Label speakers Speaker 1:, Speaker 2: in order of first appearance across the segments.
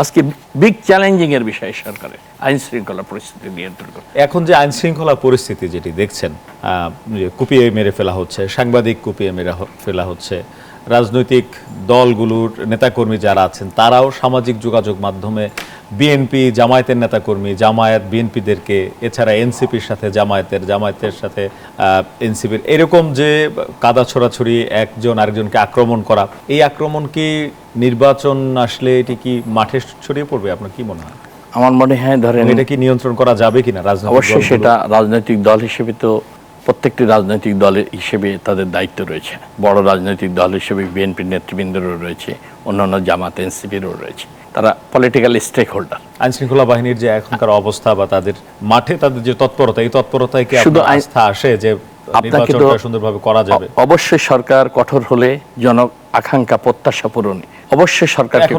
Speaker 1: আজকে big challenging এর বিষয় সরকারের আইন শৃঙ্খলা পরিস্থিতি নিয়ন্ত্রণ করা।
Speaker 2: এখন যে আইন শৃঙ্খলা পরিস্থিতি যেটি দেখছেন, কুপিয়ে মেরে ফেলা হচ্ছে, সাংবাদিক কুপিয়ে মেরে ফেলা হচ্ছে, রাজনৈতিক দলগুলোর নেতাকর্মী যারা আছেন তারাও সামাজিক যোগাযোগ মাধ্যমে বিএনপি জামায়াতের নেতাকর্মী, জামায়াত বিএনপিদেরকে, এছাড়া এনসিপির সাথে জামায়াতের সাথে এনসিপির, এরকম যে কাদা ছোড়াছড়ি, একজন আরেকজনকে আক্রমণ করা, এই আক্রমণ কি নির্বাচন আসলে এটি কি মাঠে ছড়িয়ে পড়বে? আপনার কি মনে হয়?
Speaker 1: আমার মনে হয় ধরেন
Speaker 2: এটা কি নিয়ন্ত্রণ করা যাবে কিনা?
Speaker 1: অবশ্যই সেটা রাজনৈতিক দল হিসেবে তো প্রত্যেকটি রাজনৈতিক দলের হিসেবে তাদের দায়িত্ব রয়েছে। বড় রাজনৈতিক দল হিসেবে বিএনপির নেতৃবৃন্দেরও রয়েছে, অন্যান্য জামাত এনসিপিরও রয়েছে, তারা পলিটিক্যাল স্টেক হোল্ডার।
Speaker 2: আইন শৃঙ্খলা বাহিনীর যে এখনকার অবস্থা বা তাদের মাঠে তাদের যে তৎপরতা, এই তৎপরতায় কি
Speaker 1: শুধু
Speaker 2: আস্থা আসে যে নির্বাচনটা সুন্দরভাবে করা যাবে?
Speaker 1: অবশ্যই সরকার কঠোর হলে জন আকাঙ্ক্ষা প্রত্যাশা পূরণে অবশ্যই সরকারকে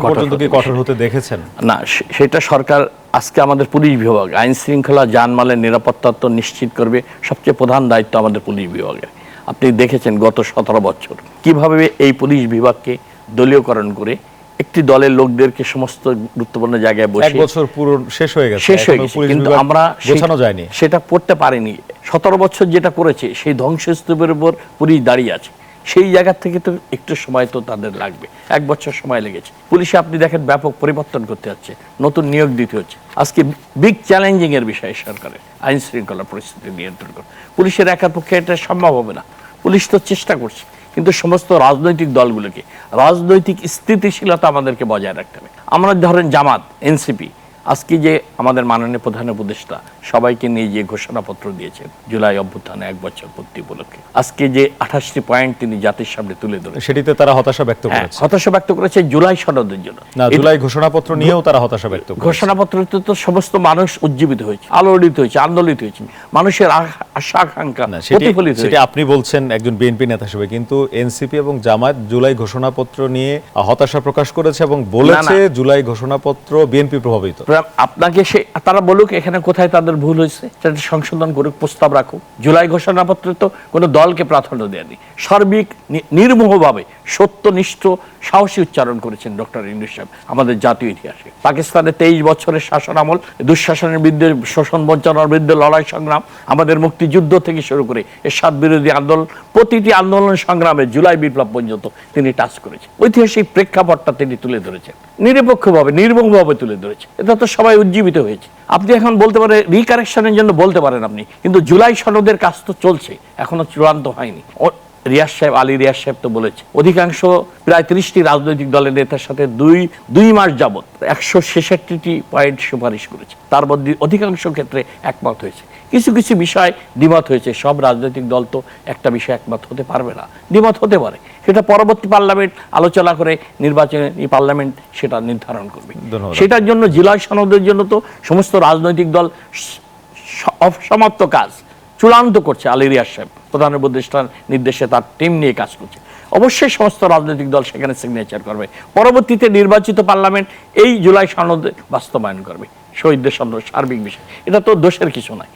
Speaker 2: কঠোর হতে দেখেছেন
Speaker 1: না, সেটা সরকার আজকে আমাদের পুলিশ বিভাগ আইন শৃঙ্খলা জানমালের নিরাপত্তা তো নিশ্চিত করবে, সবচেয়ে প্রধান দায়িত্ব আমাদের পুলিশ বিভাগের। আপনি দেখেছেন গত 17 বছর কিভাবে এই পুলিশ বিভাগকে দলীয়করণ করে একটি দলের লোকদেরকে সমস্ত গুরুত্বপূর্ণ জায়গায় বসে,
Speaker 2: 1 বছর পুরো শেষ হয়ে গেছে,
Speaker 1: কিন্তু আমরা
Speaker 2: গোছানো যায়নি,
Speaker 1: সেটা পড়তে পারিনি। 17 বছর যেটা করেছে সেই ধ্বংসস্তূপের উপর পুলিশ দাঁড়িয়ে আছে, সেই জায়গা থেকে তো একটু সময় তো তাদের লাগবে। 1 বছর সময় লেগেছে। পুলিশে আপনি দেখেন ব্যাপক পরিবর্তন করতে হচ্ছে, নতুন নিয়োগ দিতে হচ্ছে। আজকে বিগ চ্যালেঞ্জিং এর বিষয় সরকারের আইন শৃঙ্খলা পরিস্থিতি নিয়ন্ত্রণ করা। পুলিশের একার পক্ষে এটা সম্ভব হবে না, পুলিশ তো চেষ্টা করছে, কিন্তু সমস্ত রাজনৈতিক দলগুলোকে রাজনৈতিক স্থিতিশীলতা আমাদেরকে বজায় রাখতে হবে। আমরা ধরেন জামাত, এনসিপি, আজকে যে আমাদের মাননীয় প্রধান উপদেষ্টা সবাইকে নিয়ে যে ঘোষণাপত্র দিয়েছেন জুলাই অভ্যুত্থানে 1 বছর পূর্তি উপলক্ষে, আজকে যে 28টি পয়েন্ট তিনি জাতির সামনে তুলে ধরেছেন,
Speaker 2: সেটিতে তারা হতাশা ব্যক্ত করেছে।
Speaker 1: হতাশা ব্যক্ত করেছে জুলাই সনদের জন্য।
Speaker 2: না, জুলাই ঘোষণাপত্র নিয়েও তারা হতাশা ব্যক্ত করেছে।
Speaker 1: ঘোষণাপত্রতে তো সমস্ত মানুষ উজ্জীবিত হয়েছে, আলোড়িত হয়েছে, আন্দোলিত হয়েছে, মানুষের আশা আকাঙ্ক্ষা প্রতিফলিত হয়েছে।
Speaker 2: সেটা আপনি বলছেন একজন বিএনপি নেতা হিসেবে, কিন্তু এনসিপি এবং জামায়াত জুলাই ঘোষণাপত্র নিয়ে হতাশা প্রকাশ করেছে এবং বলেছে জুলাই ঘোষণাপত্র বিএনপি প্রভাবিত।
Speaker 1: আপনাকে তারা বলুক এখানে কোথায় তাদের ভুল হয়েছে, সেটা সংশোধন করুক, প্রস্তাব রাখুক। জুলাই ঘোষণাপত্রে তো কোনো দলকে প্রাধান্য দেয়নি, সার্বিক নির্মোহভাবে সত্যনিষ্ঠ সাহসী উচ্চারণ করেছেন ডক্টর ইউনূস সাহেব আমাদের জাতীয় ইতিহাসে। পাকিস্তানের 23 বছরের শাসন আমল, দুঃশাসনের বিরুদ্ধে, শোষণ বঞ্চনার বিরুদ্ধে লড়াই সংগ্রাম, আমাদের মুক্তিযুদ্ধ থেকে শুরু করে এরশাদ বিরোধী আন্দোলন, প্রতিটি আন্দোলন সংগ্রামে জুলাই বিপ্লব পর্যন্ত তিনি টাচ করেছেন। ঐতিহাসিক প্রেক্ষাপটটা তিনি তুলে ধরেছেন, নিরপেক্ষভাবে নির্মমভাবে তুলে ধরেছেন। এটা তো সবাই উজ্জীবিত হয়েছে। আপনি এখন বলতে পারেন রিকারেকশনের জন্য বলতে পারেন আপনি, কিন্তু জুলাই সনদের কাজ তো চলছে, এখনো চূড়ান্ত হয়নি। রিয়াজ সাহেব, আলী রিয়াজ সাহেব তো বলেছে অধিকাংশ প্রায় 30টি রাজনৈতিক দলের নেতার সাথে দুই মাস যাবত 166টি পয়েন্ট সুপারিশ করেছে, তার মধ্যে অধিকাংশ ক্ষেত্রে একমত হয়েছে। কিছু কিছু বিষয় দ্বিমত হয়েছে। সব রাজনৈতিক দল তো একটা বিষয়ে একমত হতে পারবে না, দ্বিমত হতে পারে, সেটা পরবর্তী পার্লামেন্ট আলোচনা করে নির্বাচনী পার্লামেন্ট সেটা নির্ধারণ করবে। সেটার জন্য জুলাই সনদের জন্য তো সমস্ত রাজনৈতিক দল অসমাপ্ত কাজ চূড়ান্ত করছে। আলী রিয়াজ সাহেব প্রধান উপদেষ্টার নির্দেশে তার টিম নিয়ে কাজ করছে। অবশ্যই সমস্ত রাজনৈতিক দল সেখানে সিগনেচার করবে, পরবর্তীতে নির্বাচিত পার্লামেন্ট এই জুলাই সনদ বাস্তবায়ন করবে। শহীদদের সার্বিক বিষয়, এটা তো দোষের কিছু নাই।